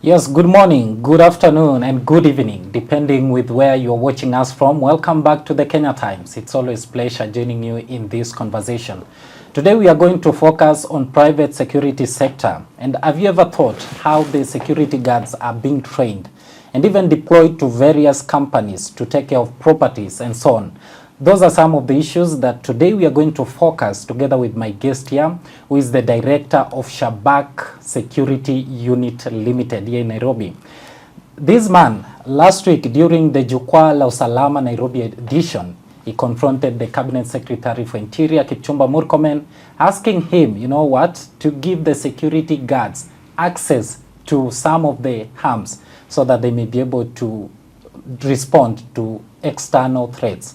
Yes, good morning, good afternoon, and good evening, depending with where you're watching us from. Welcome back to the Kenya Times. It's always a pleasure joining you in this conversation. Today we are going to focus on private security sector. And have you ever thought how the security guards are being trained and even deployed to various companies to take care of properties and so on? Those are some of the issues that today we are going to focus together with my guest here, who is the director of Shabak Security Unit Limited here in Nairobi. This man, last week during the Jukwaa la Usalama Nairobi edition, he confronted the Cabinet Secretary for Interior, Kipchumba Murkomen, asking him, to give the security guards access to some of the arms so that they may be able to respond to external threats.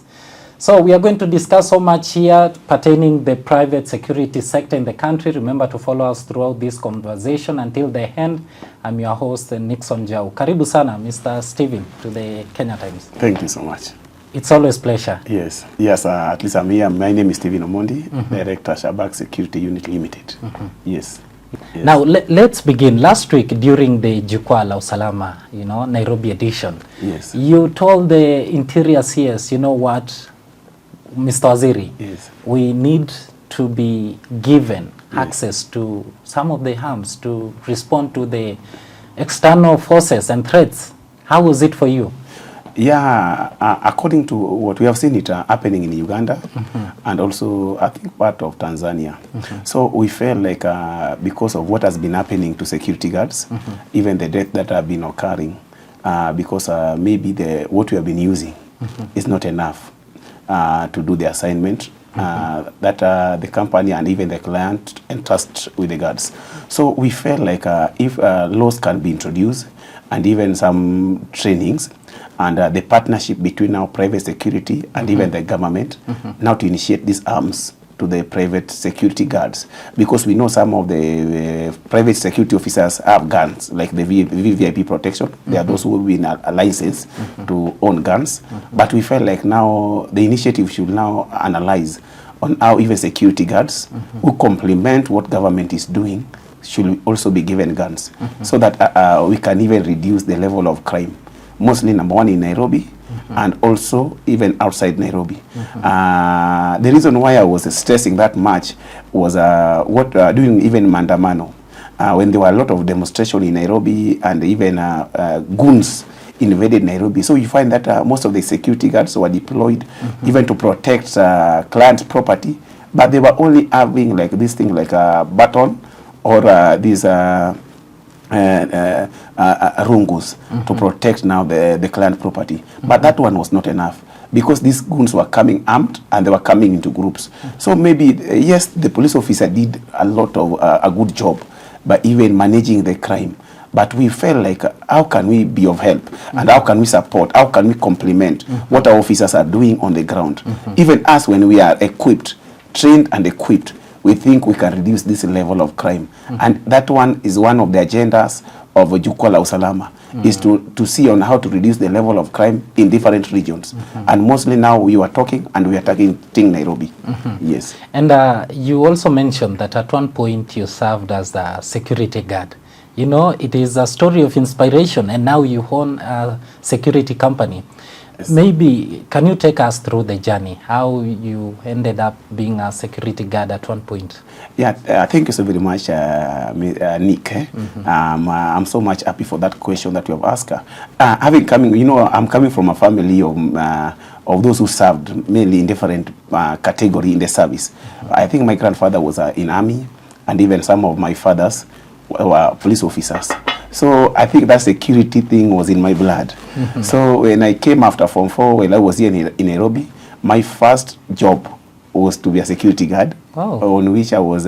So we are going to discuss so much here pertaining the private security sector in the country. Remember to follow us throughout this conversation until the end. I'm your host, Nixon Njau. Karibu sana, Mr. Steven, to the Kenya Times. Thank you so much. It's always a pleasure. Yes, at least I'm here. My name is Steven Omondi, Director, Shabak Security Unit Limited. Yes. Now, let's begin. Last week, during the Jukwaa la Usalama, Nairobi edition, yes, you told the Interior CS, Mr. Waziri, yes, we need to be given access to some of the arms to respond to the external forces and threats. How was it for you? Yeah, according to what we have seen it happening in Uganda and also I think part of Tanzania. So we felt like because of what has been happening to security guards, even the death that have been occurring, because maybe what we have been using is not enough to do the assignment that the company and even the client entrust with the guards. So we felt like if laws can be introduced and even some trainings and the partnership between our private security and even the government now to initiate these arms to the private security guards, because we know some of the private security officers have guns, like the VVIP protection. There are those who have been a license to own guns. But we felt like now the initiative should now analyze on how even security guards who complement what government is doing should also be given guns, so that we can even reduce the level of crime, mostly number one in Nairobi, and also even outside Nairobi. The reason why I was stressing that much was during even Mandamano, when there were a lot of demonstration in Nairobi and even goons invaded Nairobi. So you find that most of the security guards were deployed even to protect clients' property, but they were only having like this thing like a baton or these rungus to protect now the client property. But that one was not enough, because these goons were coming armed and they were coming into groups. So maybe, yes, the police officer did a lot of a good job by even managing the crime. But we felt like, how can we be of help? And how can we support? How can we complement what our officers are doing on the ground? Even us, when we are equipped, trained and equipped, we think we can reduce this level of crime. And that one is one of the agendas of Jukwaa la Usalama, is to see on how to reduce the level of crime in different regions. And mostly now we are talking and we are targeting Nairobi. Yes. And you also mentioned that at one point you served as the security guard. It is a story of inspiration, and now you own a security company. Yes. Maybe, can you take us through the journey, how you ended up being a security guard at one point? Yeah, thank you so very much, Nick. I'm so much happy for that question that you have asked. I'm coming from a family of those who served mainly in different category in the service. I think my grandfather was in army, and even some of my fathers were police officers. So I think that security thing was in my blood. So when I came after Form 4, when I was here in Nairobi, my first job was to be a security guard, on which I was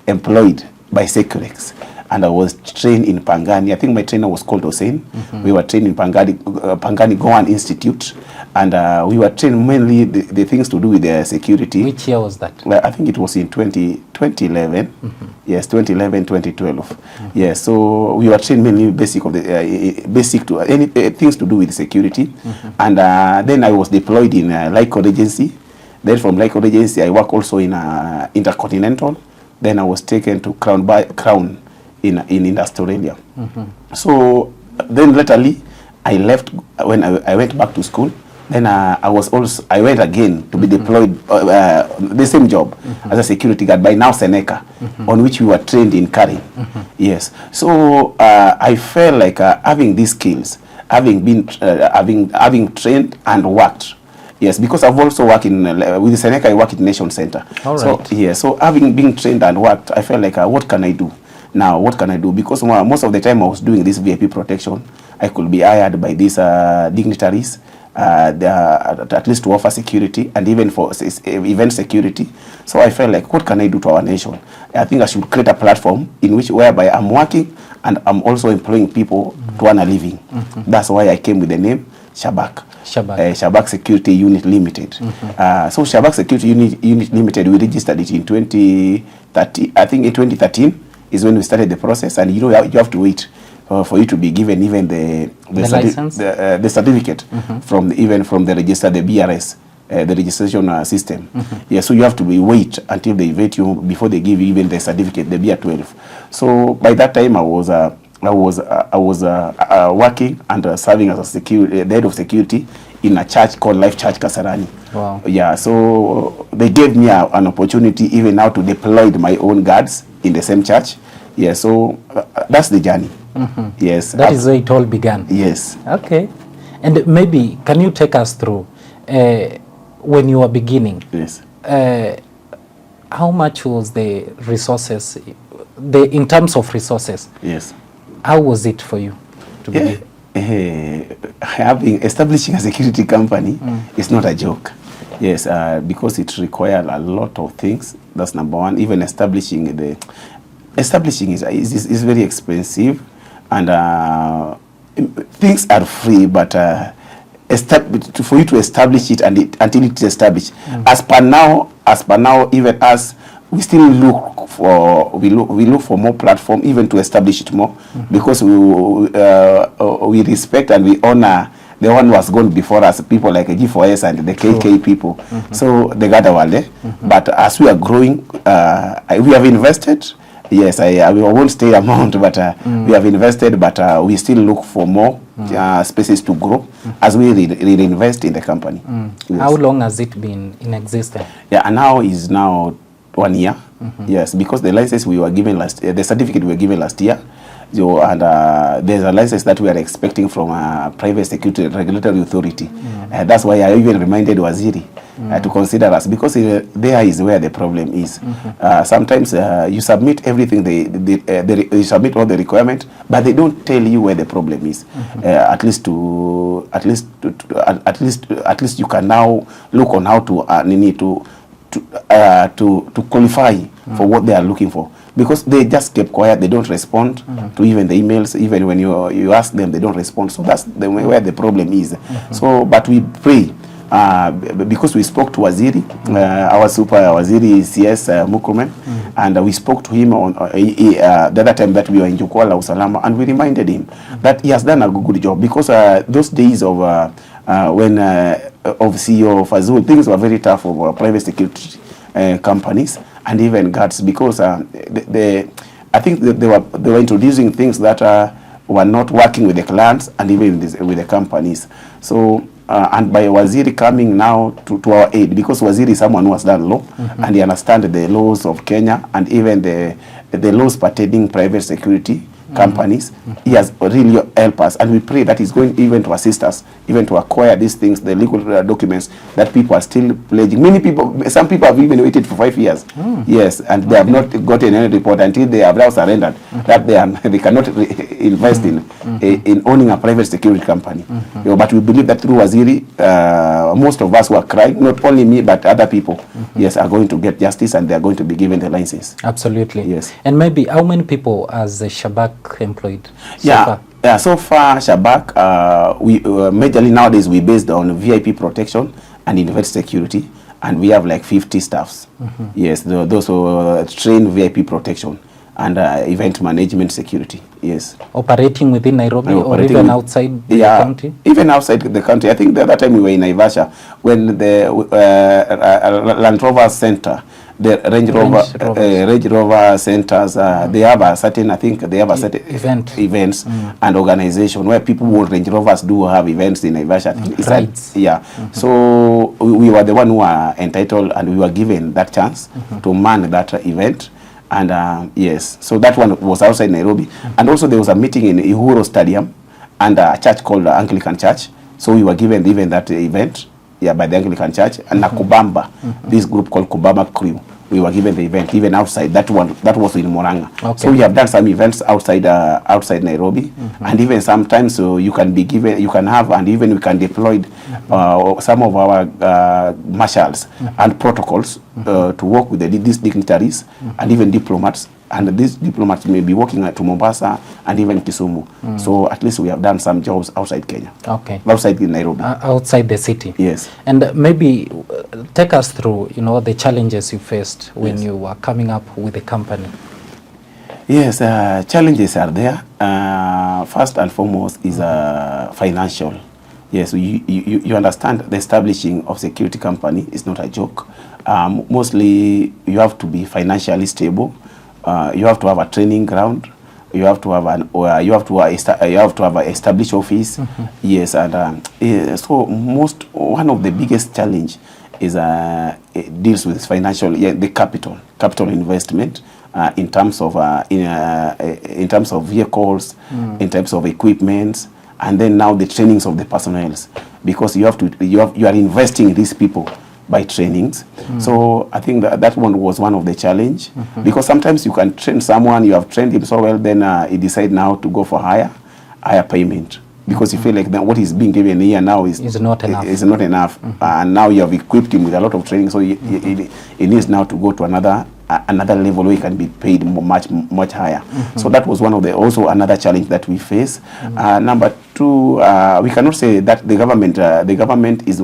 employed by Securex. And I was trained in Pangani. I think my trainer was called Hussein. We were trained in Pangani Goan Institute. And we were trained mainly the things to do with the security. Which year was that? I think it was in 2011. Yes, 2011, 2012. Yes, so we were trained mainly basic to any things to do with security. And then I was deployed in Lycor Agency. Then from Lycor Agency, I work also in Intercontinental. Then I was taken to Crown in Australia. So then latterly I left when I went back to school. Then I went again to be deployed the same job as a security guard by now Seneca, on which we were trained in carrying. Yes. So I felt like having these skills, having been having trained and worked. Yes, because I've also worked with Seneca. I work in Nation Center. All right. So yeah, so having been trained and worked, I felt like what can I do now? What can I do? Because most of the time I was doing this VIP protection, I could be hired by these dignitaries. At least to offer security and even for event security. So I felt like, what can I do to our nation? I think I should create a platform in which whereby I'm working and I'm also employing people to earn a living. That's why I came with the name Shabak. Shabak Security Unit Limited. So Shabak Security Unit Limited, we registered it in 2013. I think in 2013 is when we started the process, and you have to wait for you to be given even the license, the certificate from the register, the BRS, the registration system. Yeah, so you have to wait until they vet you before they give you even the certificate, the BR12. So by that time I was working and serving as the head of security in a church called Life Church Kasarani. Wow. Yeah, so they gave me an opportunity even now to deploy my own guards in the same church. Yeah, so that's the journey. Yes. That is where it all began. Yes. Okay. And maybe, can you take us through when you were beginning? Yes. How much was the resources, in terms of resources? Yes. How was it for you to begin? Establishing a security company is not a joke. Yes, because it requires a lot of things. That's number one. Even establishing is very expensive, and things are free, but for you to establish it until it's established, as per now, even as we still look for more platform even to establish it more, because we respect and we honor the one who has gone before us, people like G4S and the KK people. So the Gadawale. But as we are growing, we have invested. Yes, I won't say amount, but we have invested, but we still look for more spaces to grow as we reinvest in the company. Yes. How long has it been in existence? Yeah, and now is 1 year. Yes, because the license we were given the certificate we were given last year. So, and there's a license that we are expecting from a private security regulatory authority. That's why I even reminded Waziri to consider us, because there is where the problem is. Sometimes you submit everything, you submit all the requirements, but they don't tell you where the problem is. At least you can now look on how to qualify for what they are looking for, because they just kept quiet. They don't respond to even the emails. Even when you ask them, they don't respond. So that's where the problem is. So, but we pray, because we spoke to Waziri, our super Waziri CS Mukrumen, and we spoke to him on the other time that we were in Jukwala Usalama, and we reminded him that he has done a good job, because those days of when of CEO Fazul, things were very tough for private security companies and even guards, because I think they were introducing things that were not working with the clients and even with the companies. So and by Waziri coming now to our aid, because Waziri is someone who has done law and he understands the laws of Kenya and even the laws pertaining private security companies. He has really helped us, and we pray that he's going even to assist us, even to acquire these things, the legal documents that people are still pledging. Some people have even waited for 5 years. Yes, and they have not gotten any report until they have now surrendered that they cannot invest in owning a private security company. But we believe that through Waziri, most of us who are crying, not only me but other people, yes, are going to get justice, and they are going to be given the license. Absolutely. Yes. And maybe how many people has Shabak employed so far? Yeah, so far Shabak, we majorly nowadays we based on VIP protection and event security, and we have like 50 staffs. Yes, those who train VIP protection and event management security. Yes. Operating within Nairobi or even outside the county? Even outside the country. I think the other time we were in Naivasha when the Land Rover Center the Range Rover centers, they have a certain, I think they have a certain events and organization where people who own Range Rovers do have events in Naivasha. Yeah. So we were the one who are entitled, and we were given that chance to man that event. And yes, so that one was outside Nairobi. And also there was a meeting in Uhuru Stadium and a church called Anglican Church. So we were given even that event, by the Anglican Church. And Nakubamba, this group called Kubamba Crew, we were given the event even outside. That was in Murang'a. So we have done some events outside Nairobi, and even sometimes you can be given, you can have, and even we can deploy some of our marshals and protocols to work with these dignitaries and even diplomats. And these diplomats may be working to Mombasa and even Kisumu. So at least we have done some jobs outside Kenya. Okay. Outside Nairobi. Outside the city. Yes. And maybe take us through, the challenges you faced when you were coming up with the company. Yes, challenges are there. First and foremost is financial. Yes, you understand the establishing of security company is not a joke. Mostly you have to be financially stable. You have to have a training ground. You have to have an established office. Yes, and so one of the biggest challenge is it deals with financial, the capital investment in terms of vehicles, in terms of equipment, and then now the trainings of the personnel, because you are investing in these people by trainings. So I think that one was one of the challenge, because sometimes you can train someone, you have trained him so well, then he decide now to go for higher payment, because you feel like that what is being given here now is not enough. And now you have equipped him with a lot of training, so he needs now to go to another level where he can be paid much higher. So that was one of also another challenge that we face. Number two, we cannot say that the government is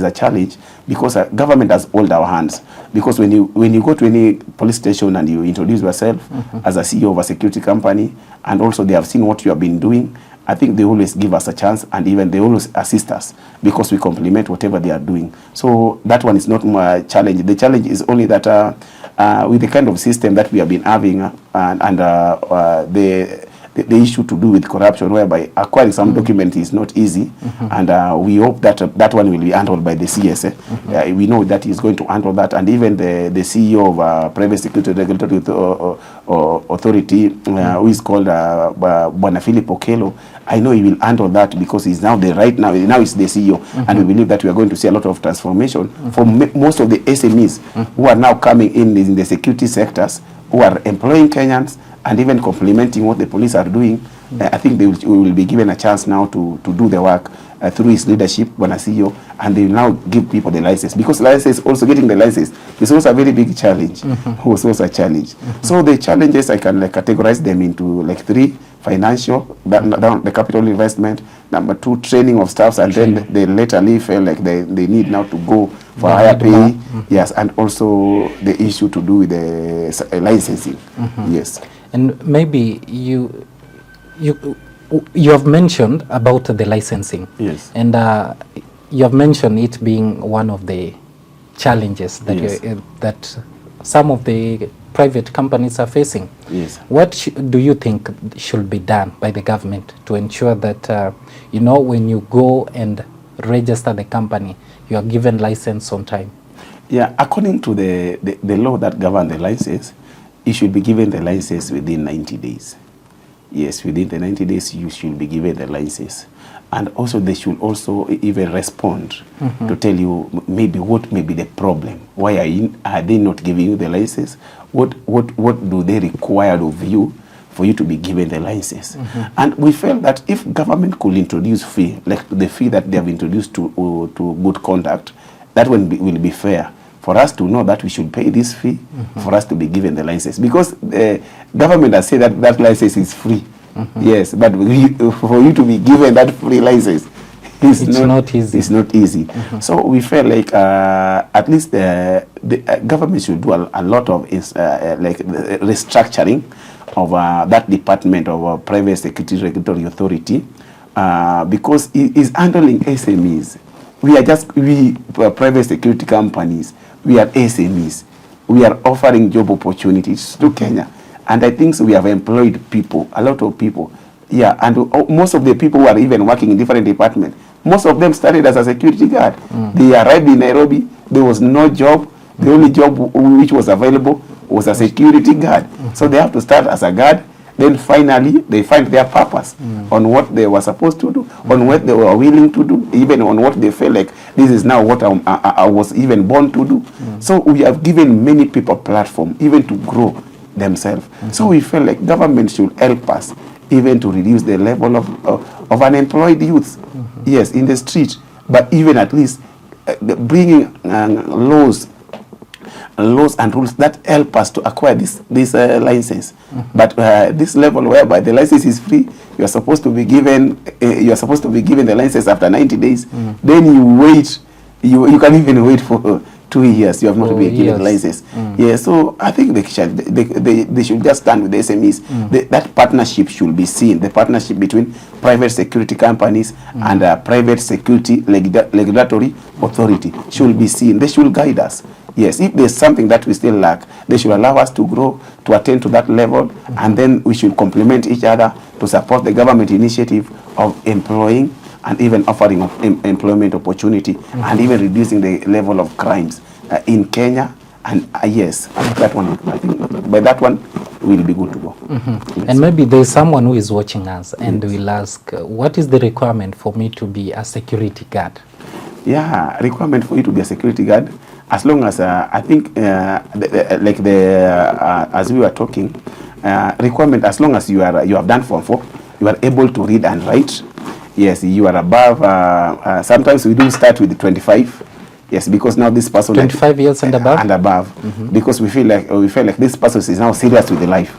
a challenge, because government has hold our hands. Because when you go to any police station and you introduce yourself as a CEO of a security company, and also they have seen what you have been doing, I think they always give us a chance, and even they always assist us, because we complement whatever they are doing. So that one is not my challenge. The challenge is only that with the kind of system that we have been having, and the issue to do with corruption, whereby acquiring some document is not easy, and we hope that one will be handled by the CS. We know that he's going to handle that, and even the CEO of Private Security Regulatory Authority, who is called Bwana Philip Okelo, I know he will handle that, because he's now now he's the CEO, and we believe that we are going to see a lot of transformation for most of the SMEs who are now coming in the security sectors, who are employing Kenyans and even complementing what the police are doing. I think we will be given a chance now to do the work through his leadership, Bwana CEO, and they will now give people the license, because license, also getting the license, is also a very big challenge. Also a challenge. So the challenges, I can categorize them into three: financial, the capital investment; number two, training of staffs, and then they laterly feel like they need now to go for higher pay. Yes, and also the issue to do with the licensing. Yes. And maybe you have mentioned about the licensing. Yes. And you have mentioned it being one of the challenges that that some of the private companies are facing. Yes. What do you think should be done by the government to ensure that when you go and register the company, you are given license on time? Yeah, according to the law that governs the license, you should be given the license within 90 days. Yes, within the 90 days, you should be given the license. And also, they should also even respond to tell you maybe what may be the problem. Why are they not giving you the license? What do they require of you for you to be given the license? And we felt that if government could introduce fee, like the fee that they have introduced to good conduct, that one will be fair. For us to know that we should pay this fee, for us to be given the license. Because the government has said that license is free. Yes, but for you to be given that free license, it's not easy. It's not easy. So we felt like at least the government should do a lot of restructuring of that department of Private Security Regulatory Authority, because it is handling SMEs. We private security companies, we are SMEs. we are offering job opportunities to Kenya. And I think so we have employed people, a lot of people. Yeah, and most of the people who are even working in different departments, most of them started as a security guard. They arrived in Nairobi, there was no job. The only job which was available was a security guard. So they have to start as a guard. Then finally, they find their purpose on what they were supposed to do, on what they were willing to do, even on what they felt like this is now what I was even born to do. So we have given many people platform, even to grow themselves. So we felt like government should help us, even to reduce the level of unemployed youth, yes, in the street, but even at least bringing laws and rules that help us to acquire this license. But this level whereby the license is free, you are supposed to be given the license after 90 days. Then you wait. You can even wait for 2 years. You have not been given the license. Yeah, so I think they should just stand with the SMEs. That partnership should be seen. The partnership between private security companies and private security regulatory authority should be seen. They should guide us. Yes, if there's something that we still lack, they should allow us to grow, to attain to that level, and then we should complement each other to support the government initiative of employing and even offering of employment opportunity and even reducing the level of crimes in Kenya. And yes, that one, I think by that one, we'll be good to go. Yes. And maybe there's someone who is watching us and will ask, what is the requirement for me to be a security guard? Yeah, requirement for you to be a security guard, as long as I think as we were talking, requirement as long as you have done Form 4, you are able to read and write. Yes, you are above. Sometimes we do start with 25. Yes, because now this person 25 years and above. And above, because we feel like this person is now serious with the life.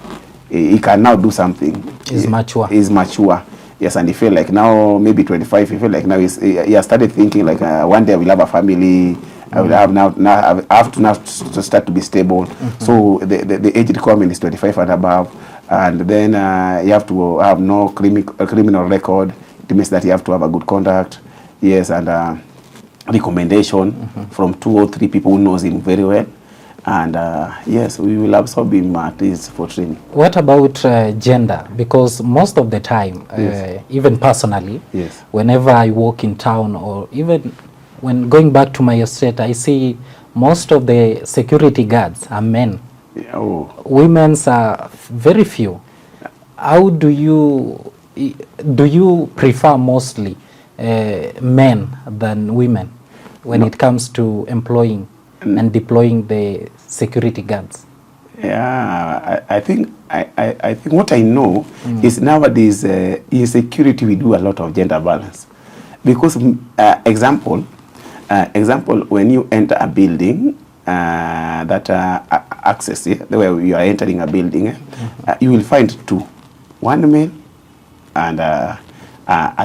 He can now do something. He's mature. He's mature. Yes, and he feel like now maybe 25. He feel like now he has started thinking like one day I will have a family. I will have I have to start to be stable. So the age requirement is 25 and above, and then you have to have no criminal record. It means that you have to have a good conduct. Yes, and recommendation from 2 or 3 people who knows him very well. And yes, we will absorb him at least for training. What about gender? Because most of the time, even personally, whenever I walk in town or even when going back to my estate, I see most of the security guards are men. Women's are very few. How do you prefer mostly men than women when it comes to employing and deploying the security guards? Yeah, I think what I know is nowadays in security we do a lot of gender balance, because example, when you enter a building that access the way you are entering a building, you will find 2, one male and a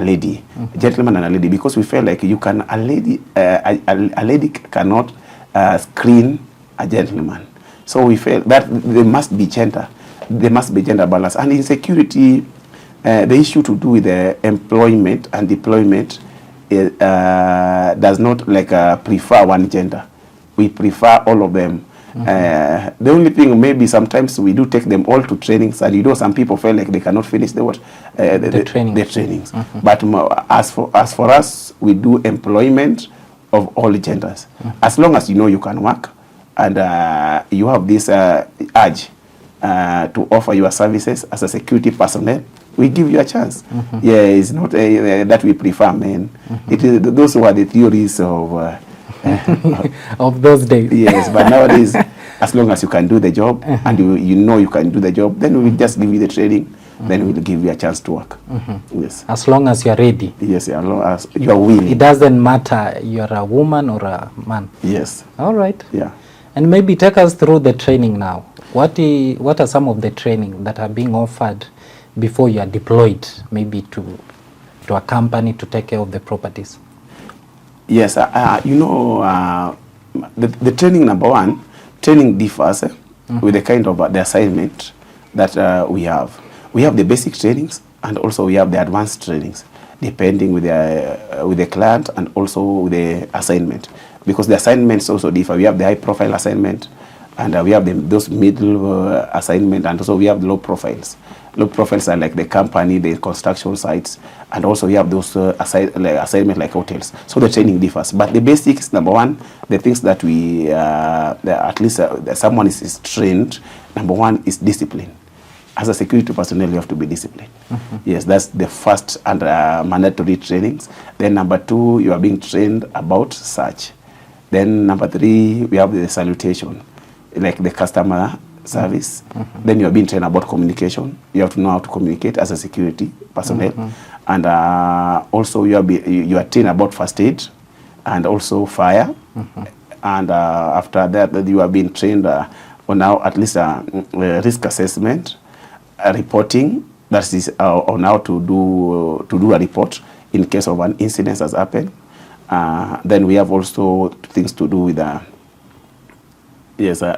lady, a gentleman and a lady, because we feel like a lady cannot screen a gentleman. So we feel that there must be gender balance. And in security, the issue to do with the employment and deployment does not prefer one gender. We prefer all of them. The only thing, maybe sometimes we do take them all to trainings, and some people feel like they cannot finish the trainings. But as for us, we do employment of all genders. As long as you can work and you have this urge to offer your services as a security personnel, we give you a chance. Yeah, it's not that we prefer men. It is those who are the theories of of those days. Yes, but nowadays, as long as you can do the job and you can do the job, then we will just give you the training. Then we'll give you a chance to work. Yes. As long as you are ready. Yes, as long as you are willing. It doesn't matter you're a woman or a man. Yes. All right. Yeah. And maybe take us through the training now. What are some of the training that are being offered before you are deployed, maybe to a company to take care of the properties? Yes, the training, number one, training differs with the kind of the assignment that we have. We have the basic trainings, and also we have the advanced trainings, depending with the client and also with the assignment. Because the assignments also differ. We have the high profile assignment, And we have those middle assignment, and also we have low profiles. Low profiles are like the company, the construction sites, and also we have those assignment like hotels. So the training differs. But the basics, number one, the things that we, at least someone is trained, number one is discipline. As a security personnel, you have to be disciplined. Yes, that's the first and mandatory trainings. Then number two, you are being trained about search. Then number three, we have the salutation, like the customer service. Then you are being trained about communication. You have to know how to communicate as a security personnel. And also you are trained about first aid and also fire. And after that, you are being trained on now at least risk assessment, reporting. That is on how to do a report in case of an incident has happened. Then we have also things to do with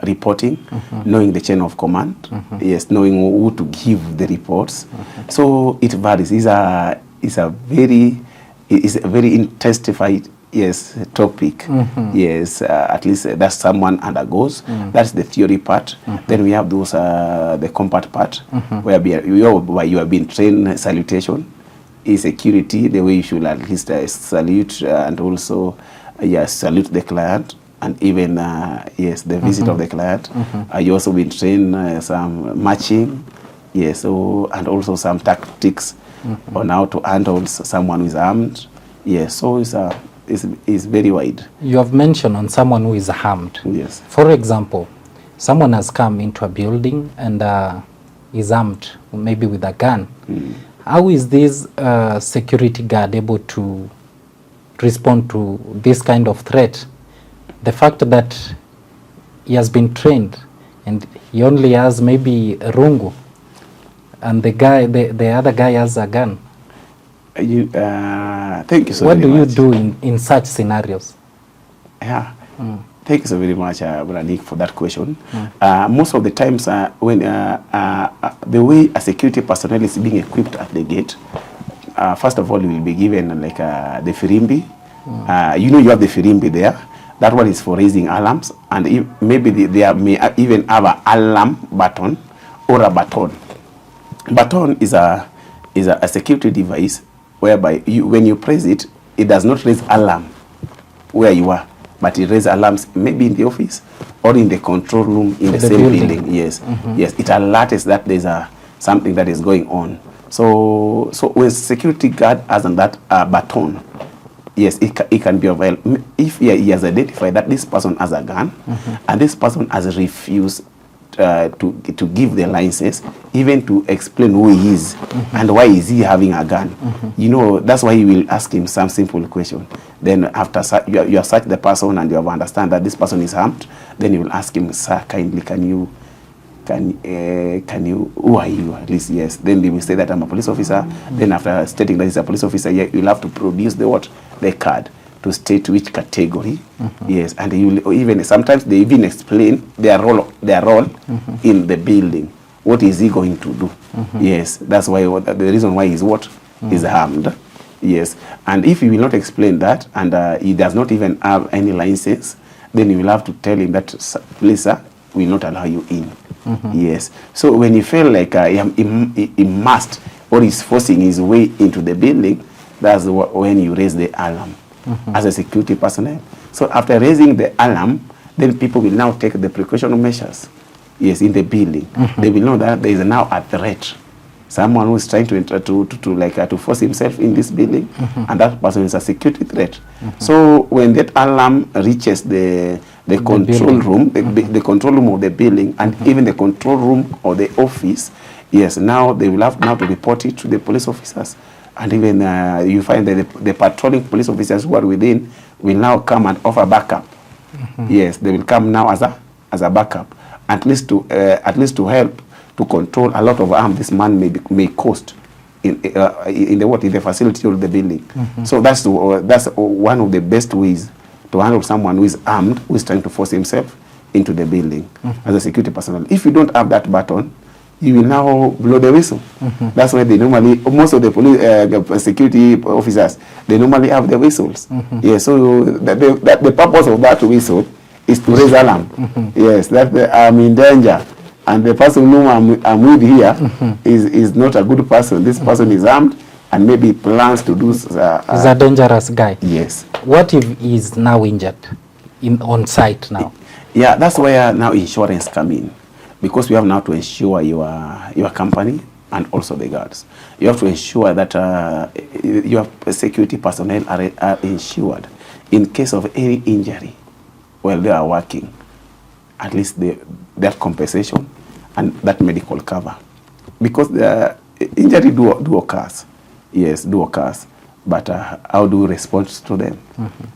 reporting, knowing the chain of command, yes, knowing who to give the reports. So it varies. It's a very intensified topic. Yes, at least that someone undergoes. That's the theory part. Then we have those the combat part, where you have been trained salutation, is security, the way you should at least salute and also salute the client. And even the visit of the client. You also been trained some matching, so and also some tactics on how to handle someone who is armed. So it's very wide. You have mentioned on someone who is armed. Yes. For example, someone has come into a building and is armed, maybe with a gun. How is this security guard able to respond to this kind of threat? The fact that he has been trained and he only has maybe a rungu and the other guy has a gun. Thank you so what very much. What do you do in such scenarios? Thank you so very much, Nick, for that question. Most of the times when the way a security personnel is being equipped at the gate, first of all, you will be given like the firimbi. You have the firimbi there. That one is for raising alarms, and maybe they may even have an alarm button or a baton. Baton is a security device whereby when you press it, it does not raise alarm where you are, but it raises alarms maybe in the office or in the control room in the same building. Yes, yes, it alerts that there's something that is going on. So when security guard has that baton, yes, it can be of help. If he has identified that this person has a gun and this person has refused to give the license, even to explain who he is and why is he having a gun. That's why you will ask him some simple question. Then after you have searched the person and you have understand that this person is armed, then you will ask him, sir, kindly, can you, who are you, at least, yes. Then they will say that I'm a police officer. Then after stating that he's a police officer, you'll have to produce the card to state which category, yes. And you will even, sometimes they even explain their role in the building. What is he going to do? Yes, that's why the reason why he's is armed. Yes, and if he will not explain that and he does not even have any license, then you will have to tell him that, please, sir, we will not allow you in. Yes. So when you feel like he must or is forcing his way into the building, that's when you raise the alarm as a security personnel. So after raising the alarm, then people will now take the precautionary measures. Yes, in the building, they will know that there is now a threat. Someone who is trying to force himself in this building, and that person is a security threat. So when that alarm reaches the control room, the control room of the building, and even the control room of the office, yes, now they will have to report it to the police officers. And even you find that the patrolling police officers who are within will now come and offer backup. Yes, they will come now as a backup, at least to help to control a lot of harm this man may cost in the facility of the building. So that's one of the best ways to handle someone who is armed, who is trying to force himself into the building as a security personnel. If you don't have that button, you will now blow the whistle. That's why they normally, most of the police security officers, they normally have the whistles. Yeah, so the purpose of that whistle is to raise alarm. Yes, that I'm in danger, and the person whom I'm with here is not a good person. This person is armed and maybe plans to do. He's a dangerous guy. Yes. What if he's now injured on site now? Yeah, that's where now insurance come in, because we have now to insure your company and also the guards. You have to ensure that your security personnel are insured in case of any injury while they are working. At least that compensation and that medical cover, because the injury do occurs. Yes, do occurs. But how do we respond to them?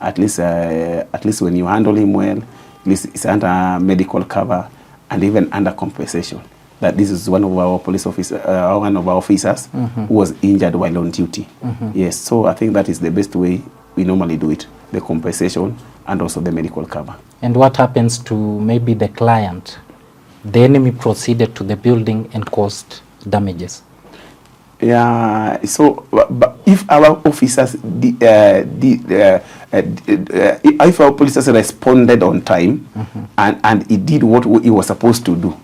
At least when you handle him well, at least it's under medical cover and even under compensation. That this is one of our police officers, one of our officers who was injured while on duty. Yes, so I think that is the best way we normally do it: the compensation and also the medical cover. And what happens to maybe the client? The enemy proceeded to the building and caused damages. Yeah, so but if our officers if our police responded on time and it did what it was supposed to do,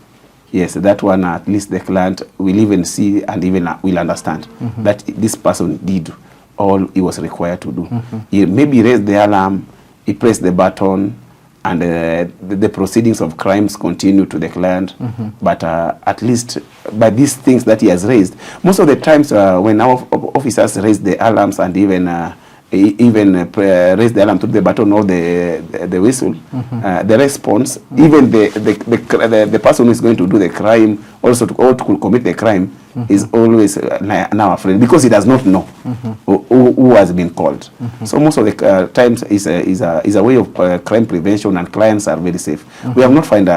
yes, that one at least the client will even see and even will understand that this person did all he was required to do. He maybe raised the alarm, he pressed the button, and the proceedings of crimes continue to the client. But at least by these things that he has raised, most of the times when our officers raise the alarms and even raise the alarm to the button or the whistle, the response, even the person who is going to do the crime, also to commit the crime, is always now afraid, because he does not know who has been called. So most of the times is a way of crime prevention, and clients are very safe. We have not found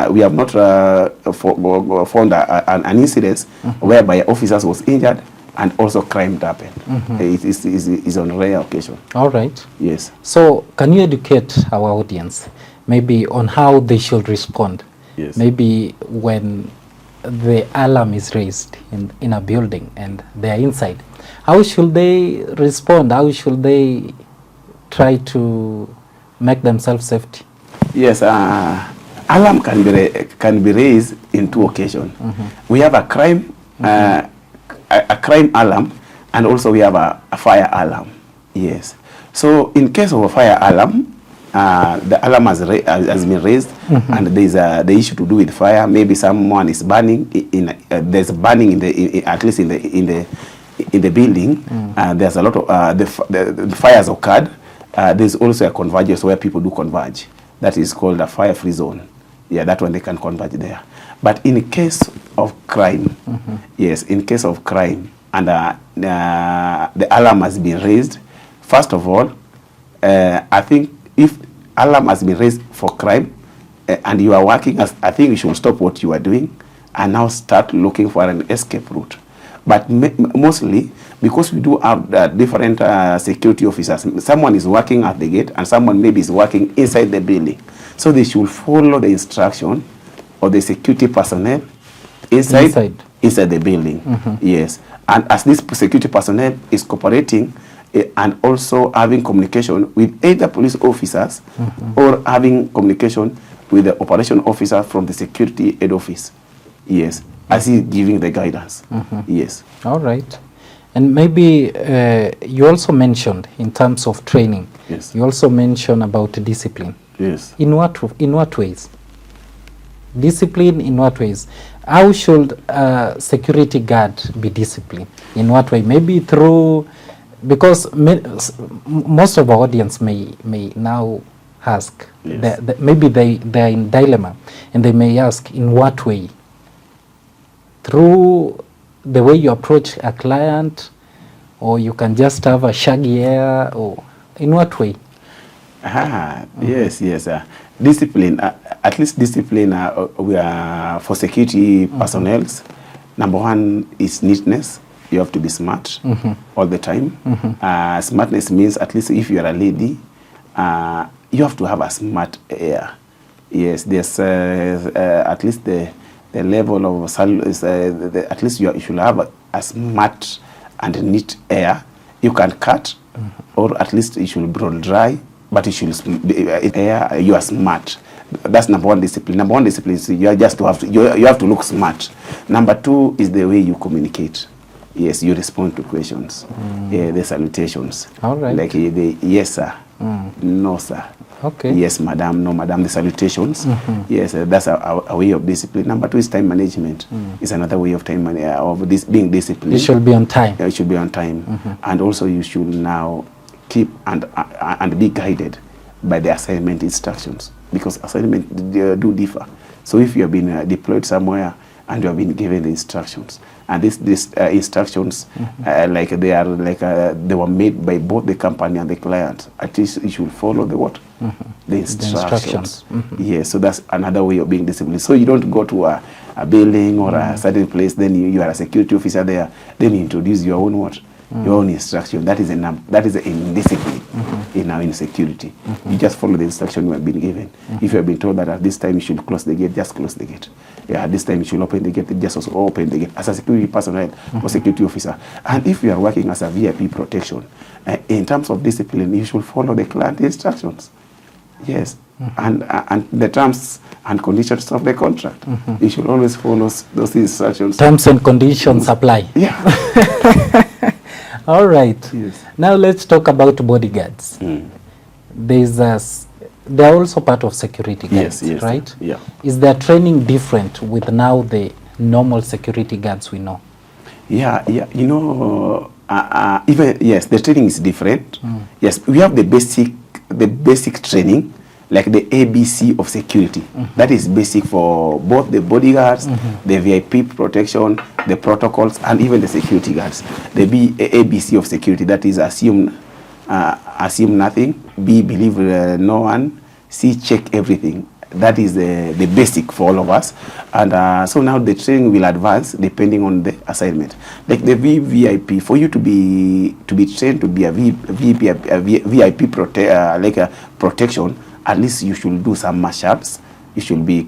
an incident whereby officers was injured and also crime happened. It is on a rare occasion. All right. Yes. So can you educate our audience maybe on how they should respond? Yes. Maybe when the alarm is raised in a building and they are inside, how should they respond? How should they try to make themselves safety? Yes, alarm can be raised in two occasions. We have a crime alarm, and also we have a fire alarm. Yes. So in case of a fire alarm, the alarm has been raised, and there's the issue to do with fire. Maybe someone is burning. There's burning at least in the building. There's a lot of the fires occurred. There's also a convergence where people do converge. That is called a fire-free zone. Yeah, that one they can converge there. But in case of crime, yes, in case of crime, and the alarm has been raised, first of all, I think if alarm has been raised for crime and you are working, I think you should stop what you are doing and now start looking for an escape route. But mostly, because we do have different security officers, someone is working at the gate and someone maybe is working inside the building. So they should follow the instruction of the security personnel inside the building. Yes. And as this security personnel is cooperating and also having communication with either police officers or having communication with the operation officer from the security head office. Yes. As he giving the guidance. Yes. All right. And maybe you also mentioned in terms of training. Yes. You also mentioned about discipline. Yes. In what ways? Discipline in what ways? How should a security guard be disciplined? In what way? Maybe through, because most of our audience may now ask, maybe they are in dilemma, and they may ask, in what way? Through the way you approach a client, or you can just have a shaggy air, or in what way? Yes. Discipline, at least discipline we are for security personnel. Number one is neatness. You have to be smart all the time. Smartness means, at least if you are a lady, you have to have a smart air. Yes, there's at least the level of at least you should have a smart and neat air. You can cut, or at least it should blow dry, but it should be air. You are smart. That's number one discipline. Number one discipline is you have to look smart. Number two is the way you communicate. Yes, you respond to questions. The salutations. All right. Like the yes sir, no sir. Okay. Yes madam, no madam. The salutations. Yes, that's a way of discipline. Number two is time management. It's another way of time of this being disciplined. You should be on time. You should be on time, and also you should now keep and be guided by the assignment instructions, because assignment do differ. So if you have been deployed somewhere and you have been given the instructions, and these instructions like they were made by both the company and the client, at least you should follow the instructions. Yes, so that's another way of being disciplined. So you don't go to a building or a certain place, then you are a security officer there, then you introduce your own your own instruction. That is indiscipline in security. You just follow the instruction you have been given. If you have been told that at this time you should close the gate, just close the gate. Yeah, at this time you should open the gate, just also open the gate as a security personnel or security officer. And if you are working as a VIP protection, in terms of discipline, you should follow the client instructions. Yes, and the terms and conditions of the contract. You should always follow those instructions. Terms and conditions apply. Yeah. All right. Yes. Now let's talk about bodyguards. They are also part of security guards, yes, right? Yeah. Is their training different with now the normal security guards we know? Yeah. You know, the training is different. Yes, we have the basic training, like the ABC of security. That is basic for both the bodyguards, the VIP protection, the protocols, and even the security guards. The ABC of security, that is assume nothing, B, believe no one, C, check everything. That is the basic for all of us. And so now the training will advance depending on the assignment. Like the VIP, for you to be trained to be a VIP protection, at least you should do some mashups. You should be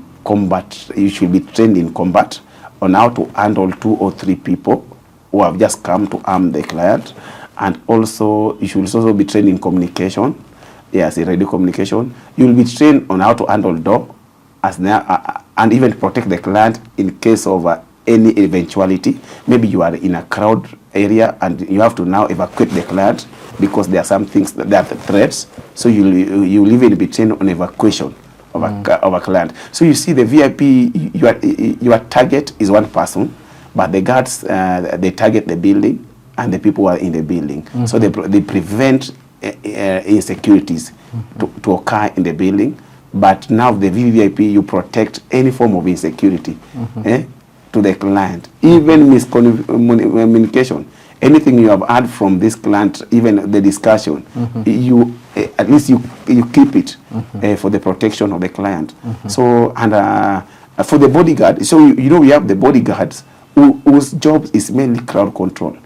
trained in combat on how to handle 2 or 3 people who have just come to harm the client. And also you should also be trained in communication. Yes, in radio communication. You will be trained on how to handle door and even protect the client in case of any eventuality. Maybe you are in a crowd area and you have to now evacuate the client because there are some things that are threats. So you will even be trained on evacuation of a client. So you see the VIP, your target is one person, but the guards, they target the building and the people who are in the building. So they prevent insecurities to occur in the building. But now the VVIP, you protect any form of insecurity to the client, even miscommunication. Anything you have heard from this client, even the discussion, you at least you keep it for the protection of the client. So and for the bodyguard, so you know we have the bodyguards whose job is mainly crowd control.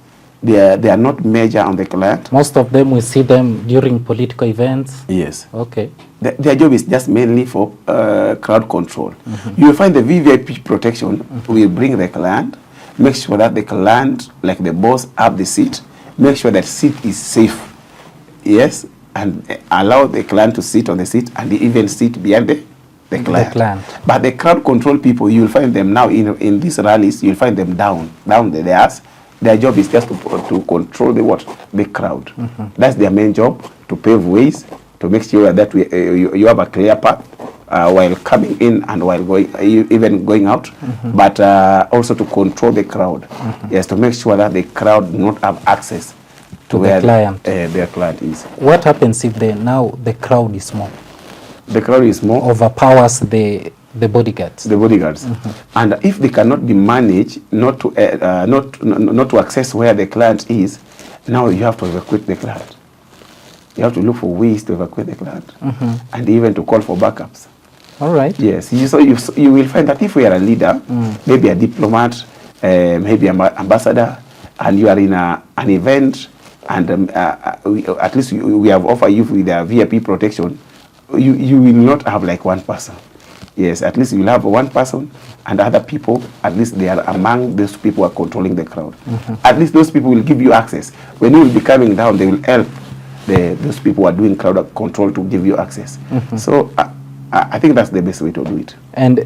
They are not major on the client. Most of them we see them during political events. Yes. Okay. Their job is just mainly for crowd control. You will find the VVIP protection will bring the client, make sure that the client, like the boss, have the seat, make sure that seat is safe. Yes, and allow the client to sit on the seat and even sit behind the client. But the crowd control people, you will find them now in these rallies. You will find them down there. Their job is just to control the crowd. That's their main job, to pave ways, to make sure that you have a clear path while coming in and while going out, but also to control the crowd. Yes, to make sure that the crowd do not have access to where their client is. What happens if the crowd is small? The crowd is small. Overpowers the bodyguards. The bodyguards. And if they cannot be managed not to access where the client is, now you have to evacuate the client. You have to look for ways to evacuate the client and even to call for backups. All right. Yes. So you will find that if we are a leader, maybe a diplomat, maybe an ambassador, and you are in an event, and at least we have offered you with a VIP protection, you will not have like one person. Yes, at least you will have one person, and other people, at least they are among those people who are controlling the crowd. At least those people will give you access. When you will be coming down, they will help those people who are doing crowd control to give you access. So I think that's the best way to do it. And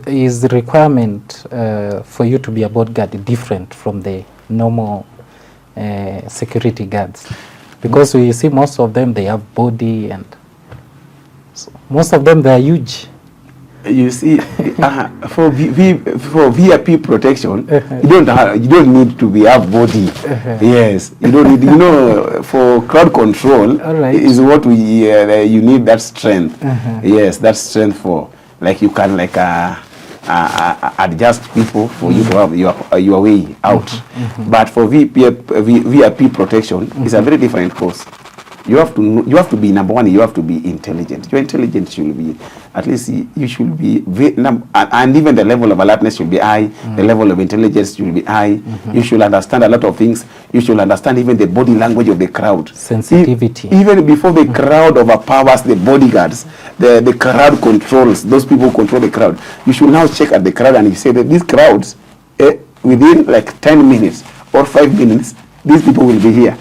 is the requirement for you to be a bodyguard different from the normal security guards? Because we see most of them, they have body, and most of them, they are huge. You see, for VIP protection, you don't need to have body. Yes, you don't need. You know, for crowd control, is what we you need that strength. Yes, that strength for, like, you can, like, adjust people for you to have your way out. But for VIP protection, it's a very different course. You have to be, number one, you have to be intelligent. Your intelligence should be, at least you should be, and even the level of alertness should be high, the level of intelligence should be high. You should understand a lot of things. You should understand even the body language of the crowd. Sensitivity. Even before the crowd overpowers the bodyguards, the crowd controls, those people control the crowd. You should now check at the crowd and you say that these crowds, within like 10 minutes or 5 minutes, these people will be here.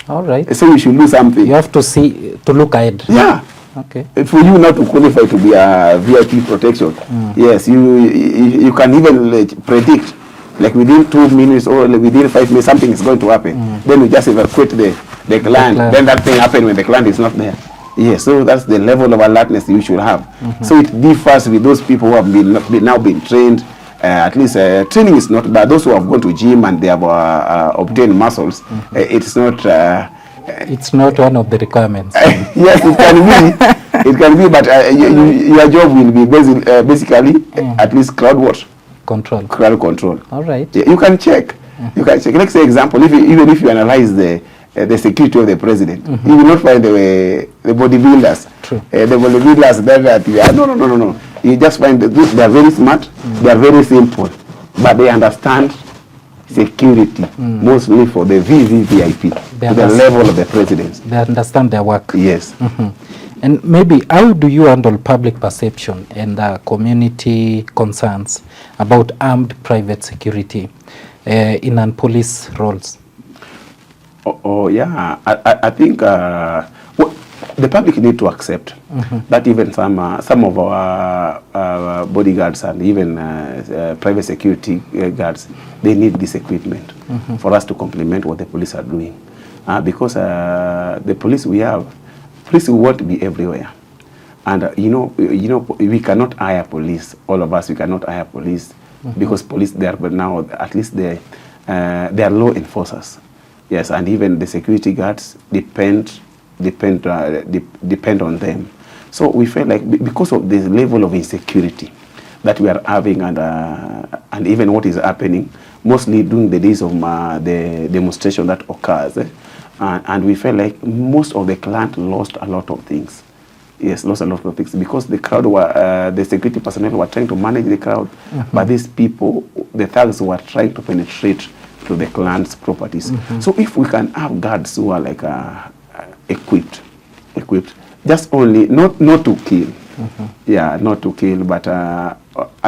All right. So you should do something. You have to see, to look ahead. Yeah. Okay. For you not to qualify to be a VIP protection, yes, you can even predict, like within 2 minutes or within 5 minutes, something is going to happen. Then you just evacuate the client. Then that thing happens when the client is not there. Yes, so that's the level of alertness you should have. So it differs with those people who have now been trained. At least training is not bad. Those who have gone to gym and they have obtained muscles, it's not. It's not one of the requirements. Yes, it can be. It can be, but your job will be basically at least crowd control. Crowd control. All right. Yeah, you can check. You can check. Let's say example. Even if you analyze the security of the president, you will not find the bodybuilders. True. The bodybuilders that no. You just find that they are very smart. They are very simple, but they understand security, mostly for the VVVIP, to the level of the president. They understand their work. Yes. And maybe how do you handle public perception and community concerns about armed private security in police roles? Yeah, I think the public need to accept that even some of our bodyguards and even private security guards, they need this equipment for us to complement what the police are doing. Because the police won't be everywhere. And you know, we cannot hire police. All of us, we cannot hire police because police, they are now, at least they are law enforcers. Yes, and even the security guards depend on them. So we feel like because of this level of insecurity that we are having, and even what is happening, mostly during the days of the demonstration that occurs, and we felt like most of the client lost a lot of things. Yes, lost a lot of things because the crowd the security personnel were trying to manage the crowd, but these people, the thugs, were trying to penetrate to the client's properties. So if we can have guards who are like equipped, just only not to kill, yeah, not to kill, but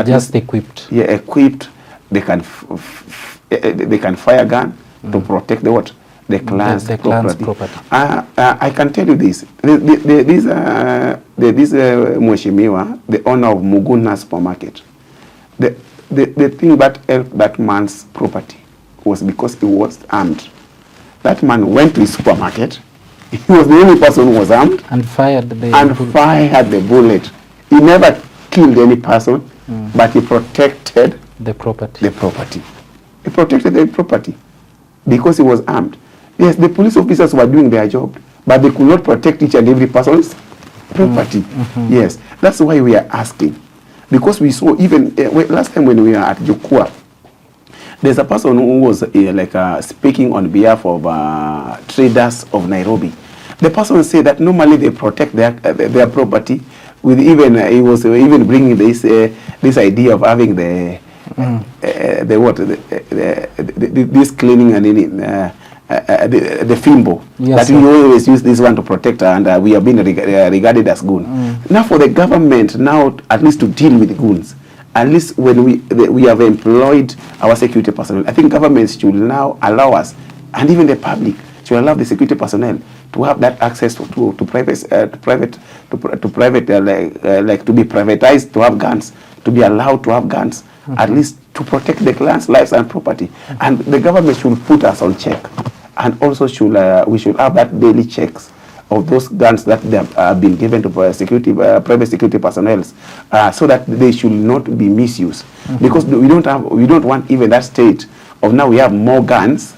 just equipped. Yeah, equipped. They can fire gun to protect the client's property. I can tell you this. This Mheshimiwa, the owner of Muguna supermarket, the thing that helped that man's property was because he was armed. That man went to his supermarket. He was the only person who was armed and fired the bullet. He never killed any person, but he protected the property. He protected the property because he was armed. Yes, the police officers were doing their job, but they could not protect each and every person's property. Yes, that's why we are asking. Because we saw even last time when we were at Jukua, there's a person who was speaking on behalf of traders of Nairobi. The person said that normally they protect their property with even he was even bringing this idea of having this cleaning and the fimbo, yes, that we always use this one to protect, and we have been regarded as goon. Now for the government now at least to deal with goons, at least when we have employed our security personnel, I think governments should now allow us, and even the public, should allow the security personnel to have that access to private, like to be privatized, to have guns, to be allowed to have guns, at least to protect the client's lives and property. And the government should put us on check, and also we should have that daily checks of those guns that they have been given to private security personnel, so that they should not be misused. Because we don't want even that state of now we have more guns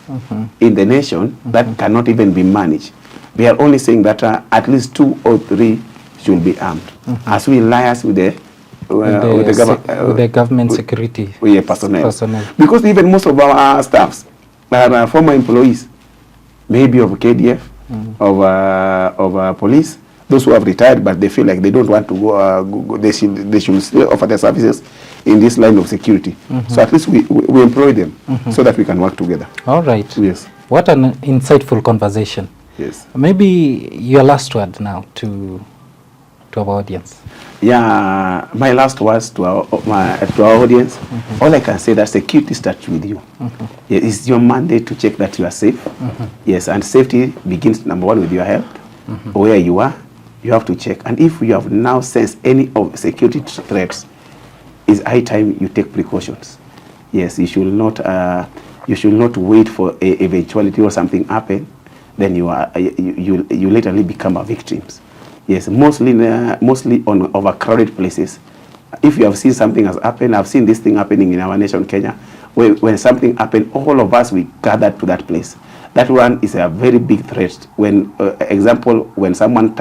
in the nation that cannot even be managed. We are only saying that at least 2 or 3 should be armed, as we liaise with the government security personnel. Because even most of our staffs are former employees, maybe of KDF, of police, those who have retired, but they feel like they don't want to go, they should still offer their services in this line of security. So at least we employ them so that we can work together. All right. Yes. What an insightful conversation. Yes. Maybe your last word now to our audience. Yeah, my last words to our audience, all I can say that security starts with you. Yeah, it's your mandate to check that you are safe. Yes, and safety begins number 1 with your health. Where you are, you have to check. And if you have now sensed any of security threats, it's high time you take precautions. Yes, you should not wait for a eventuality or something happen, then you literally become a victims. Yes, mostly on overcrowded places. If you have seen something has happened, I've seen this thing happening in our nation, Kenya, where when something happened, all of us, we gathered to that place. That one is a very big threat. When, example, when someone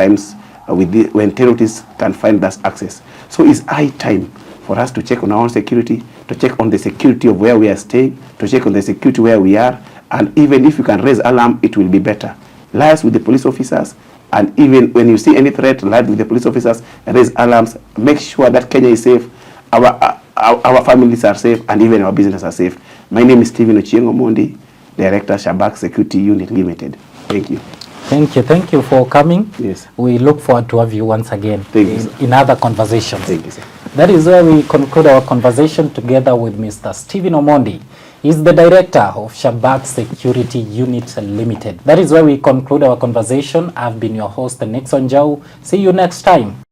when terrorists can find that access. So it's high time for us to check on our own security, to check on the security of where we are staying, to check on the security where we are, and even if you can raise alarm, it will be better. Liaise with the police officers, and even when you see any threat, liaise with the police officers, raise alarms, make sure that Kenya is safe, our families are safe, and even our businesses are safe. My name is Omondi, Director, Shabak Security Unit Limited. Thank you. Thank you for coming. Yes. We look forward to have you once again in other conversations. Thank you, sir. That is where we conclude our conversation together with Mr. Stephen Omondi. He's the Director of Shabak Security Unit Limited. That is where we conclude our conversation. I've been your host, Nixon Njau. See you next time.